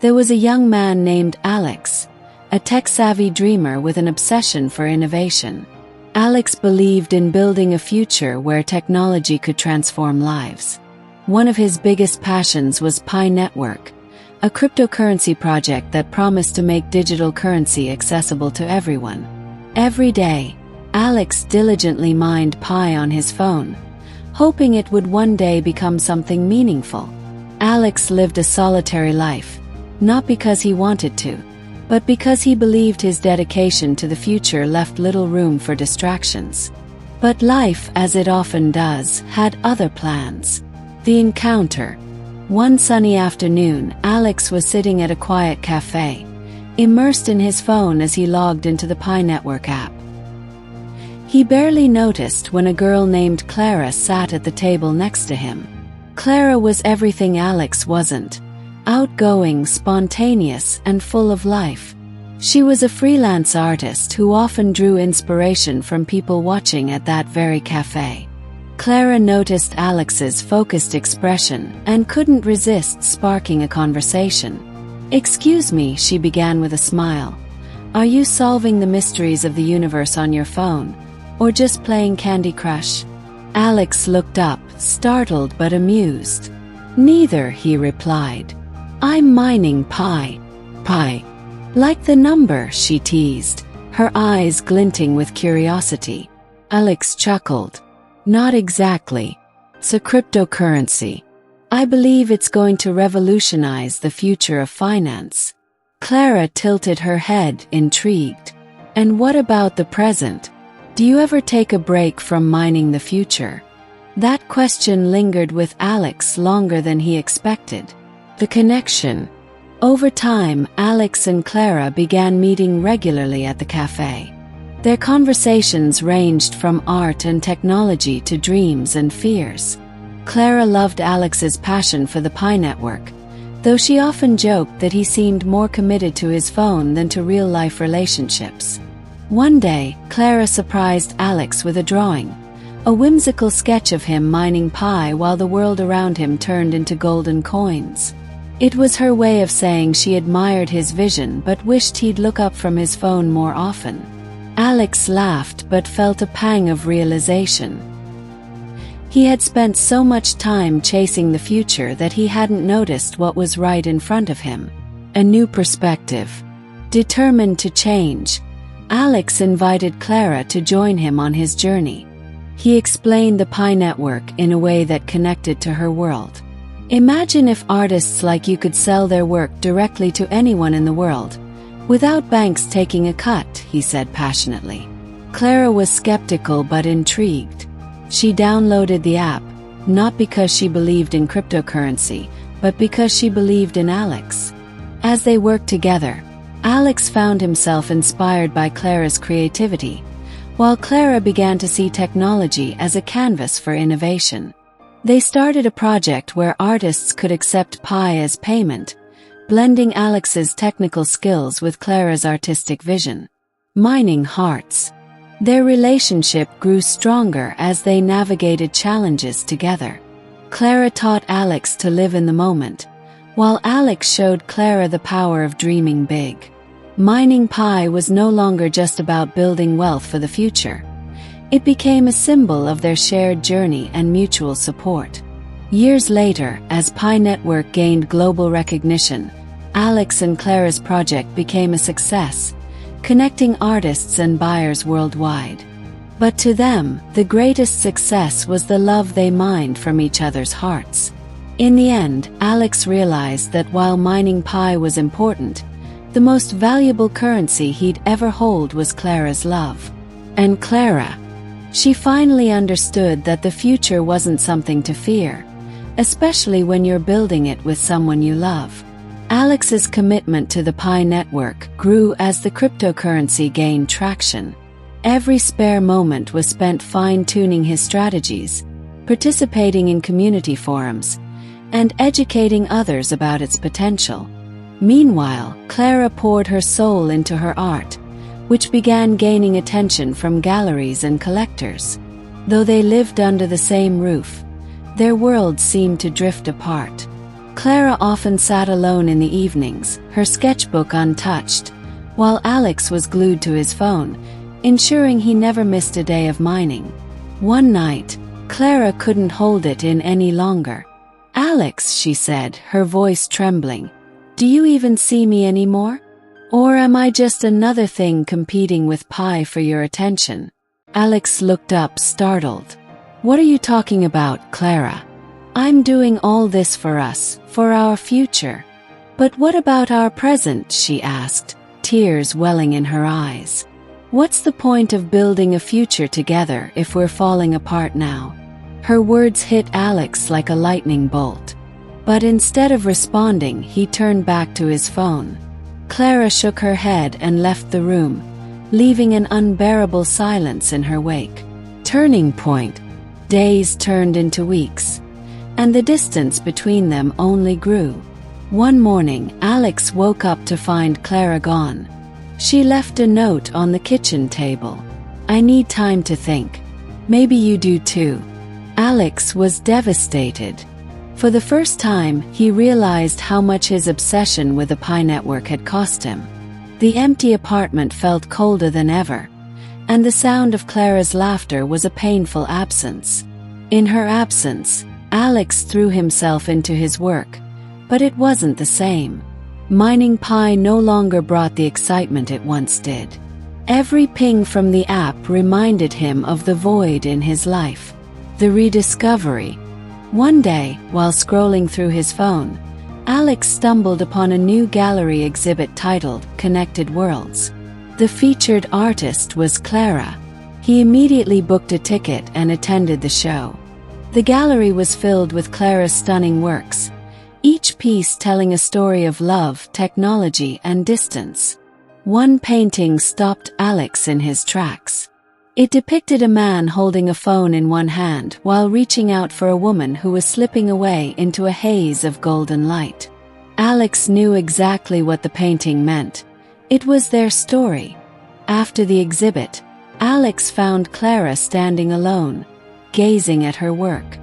There was a young man named Alex, a tech-savvy dreamer with an obsession for innovation. Alex believed in building a future where technology could transform lives. One of his biggest passions was PiNetwork, a cryptocurrency project that promised to make digital currency accessible to everyone. Every day, Alex diligently mined Pi on his phone, hoping it would one day become something meaningful. Alex lived a solitary life, not because he wanted to, but because he believed his dedication to the future left little room for distractions. But life, as it often does, had other plans. The encounter. One sunny afternoon, Alex was sitting at a quiet cafe, immersed in his phone as he logged into the PiNetwork app. He barely noticed when a girl named Clara sat at the table next to him. Clara was everything Alex wasn't: outgoing, spontaneous, and full of life. She was a freelance artist who often drew inspiration from people watching at that very cafe. Clara noticed Alex's focused expression and couldn't resist sparking a conversation. "Excuse me," she began with a smile. "Are you solving the mysteries of the universe on your phone, or just playing Candy Crush?" Alex looked up, startled but amused. "Neither," he replied. "I'm mining Pi." "Pi? Like the number?" she teased, her eyes glinting with curiosity. Alex chuckled. "Not exactly. It's a cryptocurrency. I believe it's going to revolutionize the future of finance." Clara tilted her head, intrigued. "And what about the present? Do you ever take a break from mining the future?" That question lingered with Alex longer than he expected. The connection. Over time, Alex and Clara began meeting regularly at the cafe. Their conversations ranged from art and technology to dreams and fears. Clara loved Alex's passion for the PiNetwork, though she often joked that he seemed more committed to his phone than to real-life relationships. One day, Clara surprised Alex with a drawing, a whimsical sketch of him mining Pi while the world around him turned into golden coins. It was her way of saying she admired his vision but wished he'd look up from his phone more often. Alex laughed but felt a pang of realization. He had spent so much time chasing the future that he hadn't noticed what was right in front of him. A new perspective. Determined to change, Alex invited Clara to join him on his journey. He explained the PiNetwork in a way that connected to her world. "Imagine if artists like you could sell their work directly to anyone in the world, without banks taking a cut," he said passionately. Clara was skeptical but intrigued. She downloaded the app, not because she believed in cryptocurrency, but because she believed in Alex. As they worked together, Alex found himself inspired by Clara's creativity, while Clara began to see technology as a canvas for innovation. They started a project where artists could accept Pi as payment, blending Alex's technical skills with Clara's artistic vision. Mining hearts. Their relationship grew stronger as they navigated challenges together. Clara taught Alex to live in the moment, while Alex showed Clara the power of dreaming big. Mining Pi was no longer just about building wealth for the future. It became a symbol of their shared journey and mutual support. Years later, as PiNetwork gained global recognition, Alex and Clara's project became a success, connecting artists and buyers worldwide. But to them, the greatest success was the love they mined from each other's hearts. In the end, Alex realized that while mining Pi was important, the most valuable currency he'd ever hold was Clara's love. And Clara. She finally understood that the future wasn't something to fear, especially when you're building it with someone you love. Alex's commitment to the PiNetwork grew as the cryptocurrency gained traction. Every spare moment was spent fine-tuning his strategies, participating in community forums, and educating others about its potential. Meanwhile, Clara poured her soul into her art, which began gaining attention from galleries and collectors. Though they lived under the same roof, their worlds seemed to drift apart. Clara often sat alone in the evenings, her sketchbook untouched, while Alex was glued to his phone, ensuring he never missed a day of mining. One night, Clara couldn't hold it in any longer. "Alex," she said, her voice trembling, "do you even see me anymore? Or am I just another thing competing with Pi for your attention?" Alex looked up, startled. "What are you talking about, Clara? I'm doing all this for us, for our future." "But what about our present?" she asked, tears welling in her eyes. "What's the point of building a future together if we're falling apart now?" Her words hit Alex like a lightning bolt. But instead of responding, he turned back to his phone. Clara shook her head and left the room, leaving an unbearable silence in her wake. Turning point. Days turned into weeks, and the distance between them only grew. One morning, Alex woke up to find Clara gone. She left a note on the kitchen table. "I need time to think. Maybe you do too." Alex was devastated. For the first time, he realized how much his obsession with the PiNetwork had cost him. The empty apartment felt colder than ever, and the sound of Clara's laughter was a painful absence. In her absence, Alex threw himself into his work, but it wasn't the same. Mining Pi no longer brought the excitement it once did. Every ping from the app reminded him of the void in his life. The rediscovery. One day, while scrolling through his phone, Alex stumbled upon a new gallery exhibit titled Connected Worlds. The featured artist was Clara. He immediately booked a ticket and attended the show. The gallery was filled with Clara's stunning works, each piece telling a story of love, technology, and distance. One painting stopped Alex in his tracks. It depicted a man holding a phone in one hand while reaching out for a woman who was slipping away into a haze of golden light. Alex knew exactly what the painting meant. It was their story. After the exhibit, Alex found Clara standing alone, gazing at her work.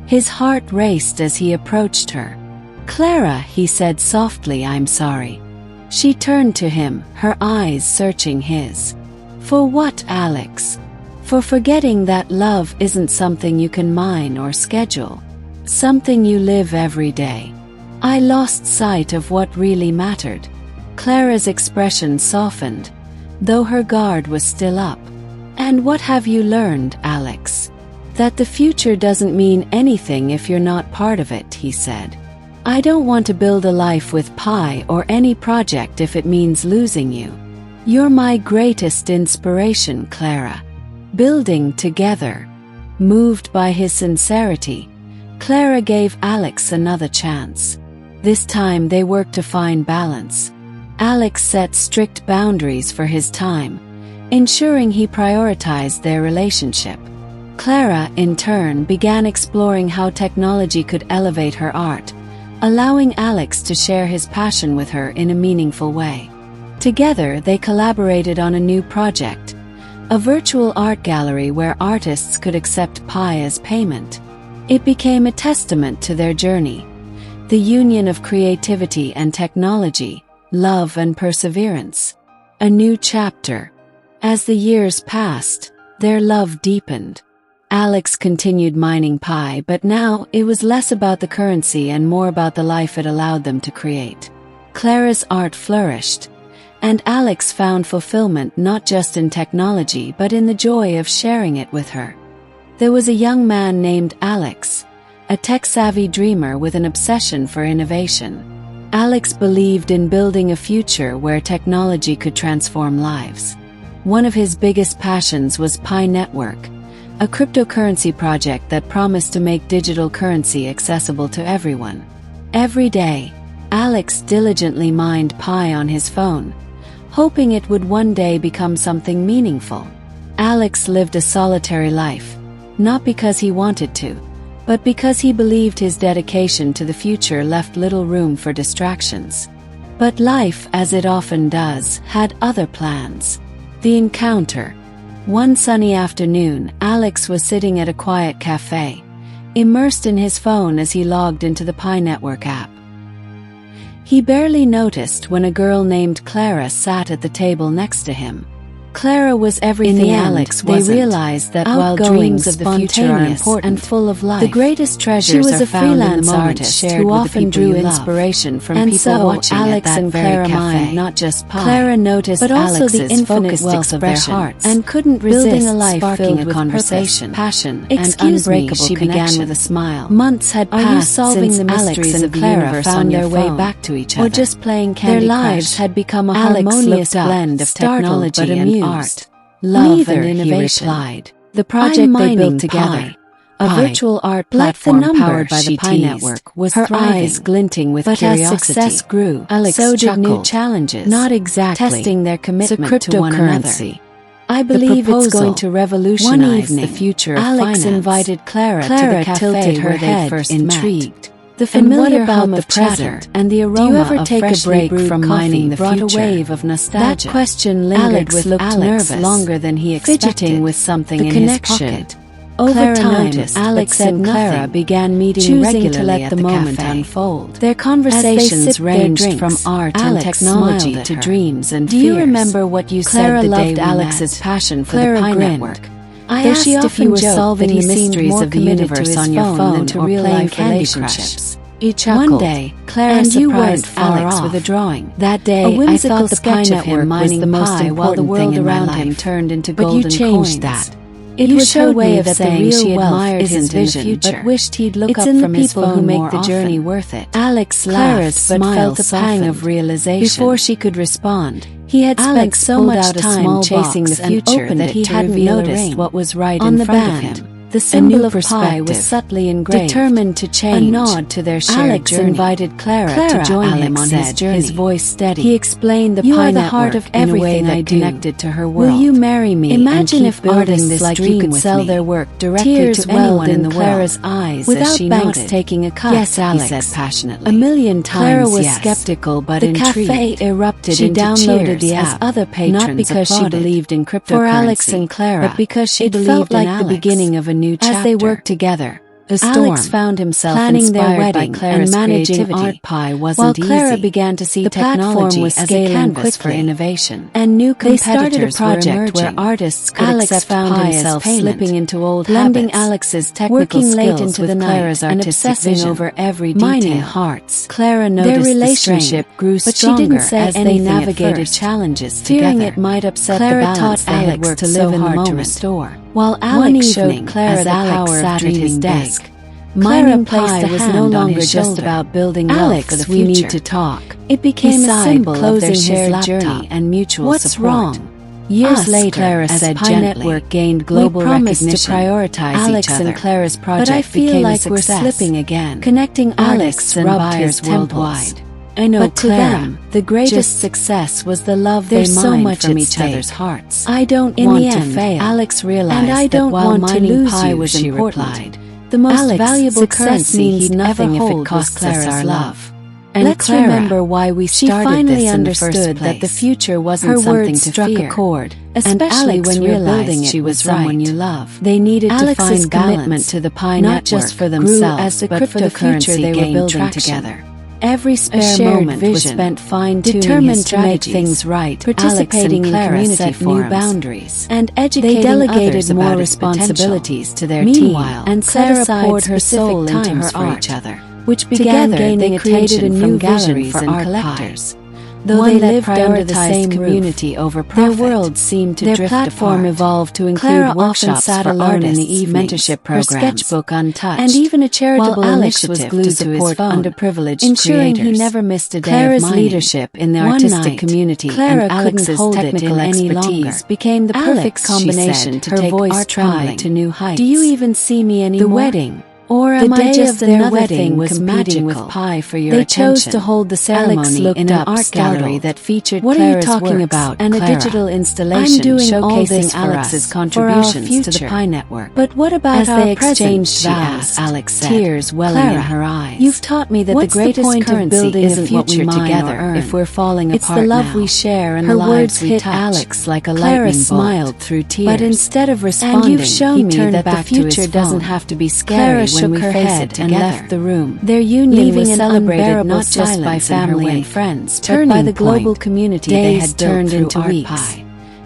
His heart raced as he approached her. "Clara," he said softly, "I'm sorry." She turned to him, her eyes searching his. "For what, Alex?" "For forgetting that love isn't something you can mine or schedule. Something you live every day. I lost sight of what really mattered." Clara's expression softened, though her guard was still up. "And what have you learned, Alex?" "That the future doesn't mean anything if you're not part of it," he said. "I don't want to build a life with Pi or any project if it means losing you. You're my greatest inspiration, Clara. Building together." Moved by his sincerity, Clara gave Alex another chance. This time they worked to find balance. Alex set strict boundaries for his time, ensuring he prioritized their relationship. Clara, in turn, began exploring how technology could elevate her art, allowing Alex to share his passion with her in a meaningful way. Together, they collaborated on a new project, a virtual art gallery where artists could accept Pi as payment. It became a testament to their journey, the union of creativity and technology, love and perseverance. A new chapter. As the years passed, their love deepened. Alex continued mining Pi, but now it was less about the currency and more about the life it allowed them to create. Clara's art flourished, and Alex found fulfillment not just in technology but in the joy of sharing it with her. There was a young man named Alex, a tech-savvy dreamer with an obsession for innovation. Alex believed in building a future where technology could transform lives. One of his biggest passions was PiNetwork, a cryptocurrency project that promised to make digital currency accessible to everyone. Every day, Alex diligently mined Pi on his phone, hoping it would one day become something meaningful. Alex lived a solitary life, not because he wanted to, but because he believed his dedication to the future left little room for distractions. But life, as it often does, had other plans. The encounter. One sunny afternoon, Alex was sitting at a quiet cafe, immersed in his phone as he logged into the PiNetwork app. He barely noticed when a girl named Clara sat at the table next to him. Clara was everything Alex wasn't. They realized that while dreams of the future are important and full of life, the greatest treasures are found in the moments who often drew inspiration from people watching Alex at that very cafe. Not just pie. Clara noticed but also the infinite wealth of their hearts and couldn't resist building a life filled with conversation, passion, and unbreakable she began with a smile. Months had passed since Alex and Clara found their way back to each other, or just playing Candy Crush. Their lives had become a harmonious blend of technology and art, love, and innovation. He replied. The project they built together, a virtual art platform powered by the PiNetwork, was her eyes glinting with curiosity. But as success grew, Alex so did new challenges, not exactly testing their commitment to one another. I believe it's going to revolutionize the future of finance. Alex invited Clara to the cafe tilted her head first intrigued. The familiar hum of chatter and the aroma of freshly brewed from mining the brought a wave of nostalgia. That question lingered with Alex nervous longer than he expected, fidgeting with something in his pocket. Over time, Alex and Clara began meeting regularly to let the moment unfold. Their conversations ranged from art and technology to dreams and fears. Do you remember what you said the day we met? Clara loved Alex's passion for the PiNetwork. I asked if you were solving the mysteries of the universe on your phone or playing Candy Crush. One day, Clara surprised Alex with a drawing. That day, I thought the PiNetwork was the most important the world around him turned into golden coins. But you changed that. It was her way of saying she admired his vision, but wished he'd look up from his phone more often. It's in the people who make the journey worth it. Alex laughed but felt a pang of realization. Before she could respond, he had spent so much time chasing the future that he hadn't noticed what was right in front of him. The symbol of pi was subtly engraved, determined to change. A nod to their shared journey. Alex invited Clara to join him on his journey. His voice steady. He explained the PiNetwork. You are the heart of everything I do. Connected to her world. Will you marry me? Imagine if artists like you could sell their work directly to anyone in Clara's eyes without banks taking a cut. Yes, Alex, he said passionately. A million times. Clara was skeptical but intrigued. The cafe erupted into cheers. She downloaded the app, other patrons not because she believed in cryptocurrency for Alex and Clara, but because she believed in Alex. The beginning of a new chapter. As they worked together, Alex found himself planning their wedding and managing art pie wasn't easy. While Clara began to see technology as a canvas for innovation, and new competitors were emerging. Where artists could Alex found himself slipping into old blending habits, Alex's technical working late into the night and obsessing over every detail. Mining hearts. Clara noticed their relationship grew stronger, but she didn't say as they navigated challenges together. Fearing it might upset Clara the balance taught Alex to live in the moment. To restore. While Alex showed Clara the power of dreaming his desk, mining pie was no longer just about building wealth for the future. We need to talk. It became a symbol of their shared journey and mutual support. What's wrong? Years later, Clara said PiNetwork gained global recognition. To prioritize Alex each other. And Clara's project but I feel like we're slipping again, connecting Alex and buyers worldwide. I know, but to them, the greatest success was the love they mined from each other's hearts. I don't want to fail. Alex realized and I don't want to lose you, was she replied. The most valuable currency means nothing if it costs us our love. And let's remember why we started this in the first place. That the future wasn't something to fear. Her words struck a chord, especially when you're building it with someone you love. They needed to find commitment to the PiNetwork, not just for themselves, but for the future they were building together. Every spare moment was spent fine-tuning determined to make things right, participating in community new boundaries, and educating they delegated more responsibilities to their team, and Clara poured her soul into her art, which began gaining attention from galleries and collectors. Though they lived under the same community over profit, their worlds seemed to drift apart. Their platform evolved to include workshops for artists, in the evenings, mentorship programs, her sketchbook untouched, and even a charitable initiative to support underprivileged ensuring creators. He never missed a day Clara's of mining. Leadership in the artistic community Clara and Alex's technical expertise became the perfect combination to take art pie to new heights. Do you even see me anymore? The wedding. Or am I just another thing was competing with pie for your attention? They chose to hold the ceremony in an art gallery that featured Clara's works and a digital installation showcasing Alex's contributions to the PiNetwork. But what about our exchanged vows? Alex said, tears welling in her eyes. You've taught me that the greatest currency isn't what we mine together if we're falling apart. It's the love we share and the lives we touch. Alex like a lightning bolt. Clara smiled through tears, but instead of responding, he turned back to his phone. Doesn't have to be scary. shook her head and left the room. Their union was celebrated not just by family and friends, but by the global community they had turned into weeks.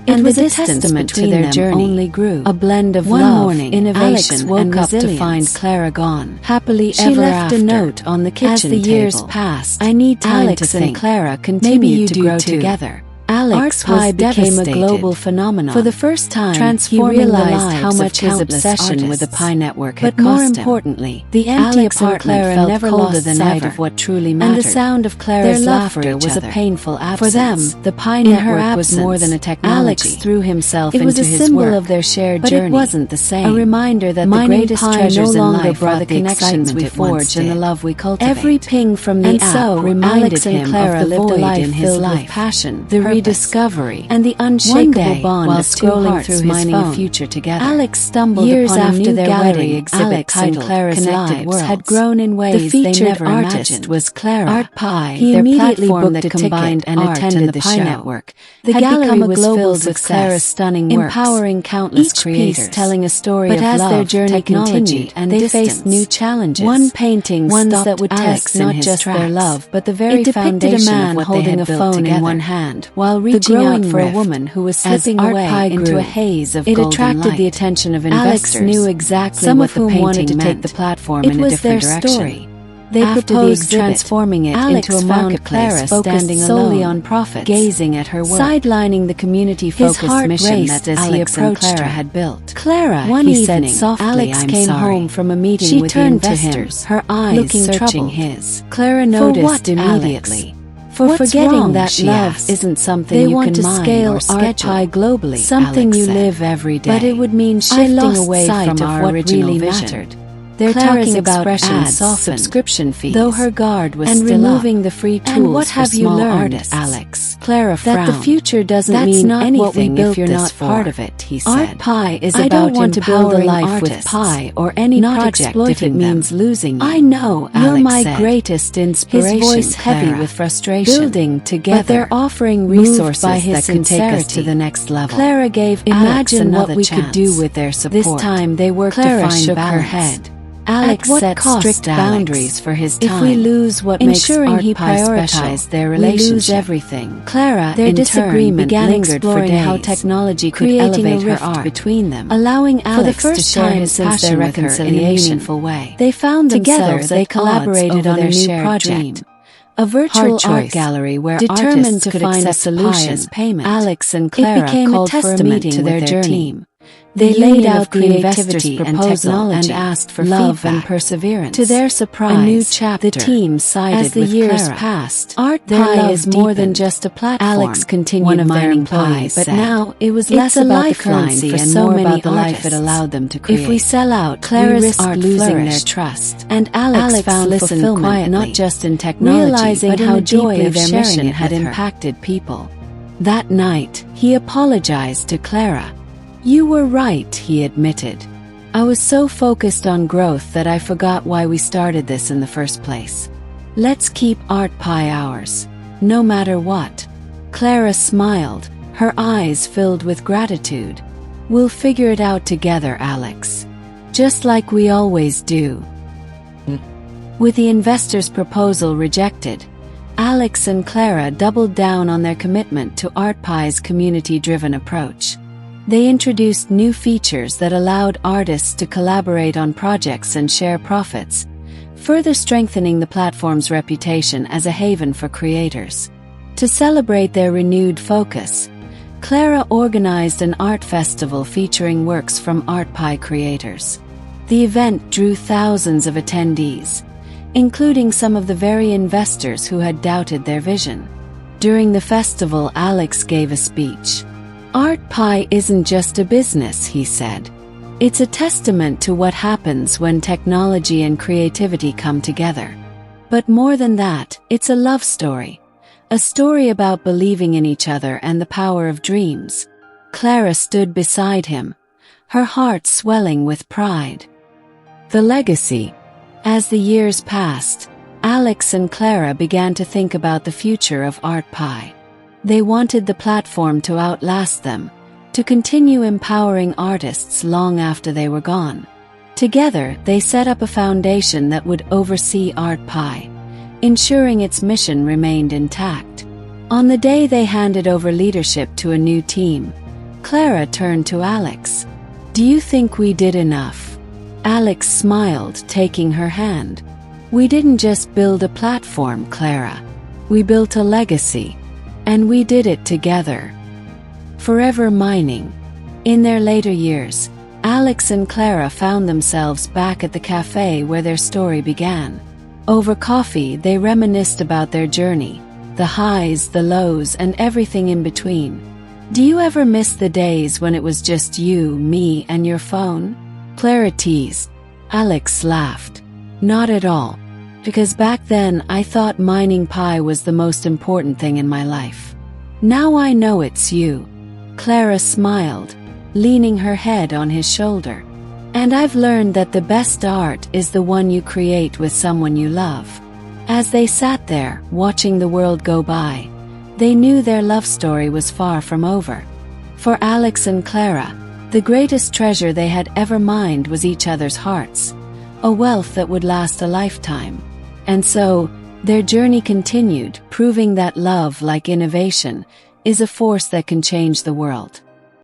And the distance between their journey only grew. A blend of love, innovation, and resilience. Alex woke up to find Clara gone. Happily ever after. She left a note on the kitchen table. As the years passed, I need time to think. And Clara continued to grow together. Alex Pie became a global phenomenon. For the first time, he realized how much his obsession with the PiNetwork had cost him. But more importantly, the empty apartment felt never lost sight of what truly mattered. And the sound of Clara's laughter was a painful absence. For them, the PiNetwork was more than a technology. Alex threw himself into his work. It was a symbol of their shared journey. But it wasn't the same. A reminder that the greatest treasures in life are the connections we forge and the love we cultivate. Every ping from the app reminded him of the void in his life. Passion, the Rediscovering, and the unshakable bond while scrolling through his phone. Future together. Alex stumbled upon a new gallery exhibit titled Clara's Lives had grown in ways they never imagined. Was Clara. Art Pie, he immediately booked a ticket and attended the PiNetwork. The gallery was filled with Clara's stunning works, empowering countless creators, telling a story of love, their journey continued, and they faced new challenges. One painting that would test not just their love, but the very foundation of what they had built together. It depicted a man holding a phone in one hand, while reaching out for a woman who was slipping away into a haze of golden light. It attracted the attention of investors. Alex knew exactly some of whom wanted to take the platform in a different direction. Story. They proposed transforming it into a marketplace focused solely on profits, gazing at her work, sidelining the community-focused mission that Alex and Clara had built. Clara, one evening, Alex came home from a meeting with the investors, her eyes searching his. Clara noticed immediately. For forgetting that love isn't something you can mine or schedule globally, something you live every day. But it would mean shifting away from what really mattered. They're talking about ads, subscription fees, though her guard was and still removing the free tools and what have for small artists. Alex, Clara frowned. That the future doesn't mean anything if you're not part of it, he said. Art Pie is about want to build a life with Pie or any project if it means losing you. I know, you're my greatest inspiration. His voice heavy with frustration. Building together, but they're offering resources that can take us to the next level. Clara gave Alex what we could do with their support. This time they worked to find her head. Alex set strict boundaries for his time. If we lose what makes Art Pie special, their relationship, we lose everything. Clara, their disagreement began exploring how technology could elevate her art between them, allowing Alex for the first time since their reconciliation in a meaningful way. They found themselves they collaborated on a new project. A virtual art gallery where determined to find a solution. Payment. Alex and Clara called for a meeting to their team. They laid out creativity and technology and asked for love and perseverance. To their surprise, a new chapter. The team sided as the years Clara. Passed. Art Pie is more than just a platform. Alex continued one of their employees, but now it was less about the currency and more about the life it allowed them to create. If we sell out, Clara's art losing their trust, and Alex found fulfillment quietly, not just in technology, realizing but how deeply their mission had impacted people. That night, he apologized to Clara. You were right, he admitted. I was so focused on growth that I forgot why we started this in the first place. Let's keep Art Pie ours, no matter what. Clara smiled, her eyes filled with gratitude. We'll figure it out together, Alex. Just like we always do. With the investors' proposal rejected, Alex and Clara doubled down on their commitment to Art Pie's community-driven approach. They introduced new features that allowed artists to collaborate on projects and share profits, further strengthening the platform's reputation as a haven for creators. To celebrate their renewed focus, Clara organized an art festival featuring works from Art Pie creators. The event drew thousands of attendees, including some of the very investors who had doubted their vision. During the festival, Alex gave a speech. Art Pie isn't just a business, he said. It's a testament to what happens when technology and creativity come together. But more than that, it's a love story. A story about believing in each other and the power of dreams. Clara stood beside him, her heart swelling with pride. The legacy. As the years passed, Alex and Clara began to think about the future of Art Pie. They wanted the platform to outlast them, to continue empowering artists long after they were gone. Together, they set up a foundation that would oversee PART1, ensuring its mission remained intact. On the day they handed over leadership to a new team, Clara turned to Alex. "Do you think we did enough?" Alex smiled, taking her hand. "We didn't just build a platform, Clara. We built a legacy. And we did it together." Forever mining. In their later years, Alex and Clara found themselves back at the cafe where their story began. Over coffee, they reminisced about their journey, the highs, the lows, and everything in between. "Do you ever miss the days when it was just you, me, and your phone?" Clara teased. Alex laughed. "Not at all. Because back then I thought mining pi was the most important thing in my life. Now I know it's you." Clara smiled, leaning her head on his shoulder. "And I've learned that the best art is the one you create with someone you love." As they sat there, watching the world go by, they knew their love story was far from over. For Alex and Clara, the greatest treasure they had ever mined was each other's hearts, a wealth that would last a lifetime. And so, their journey continued, proving that love, like innovation, is a force that can change the world.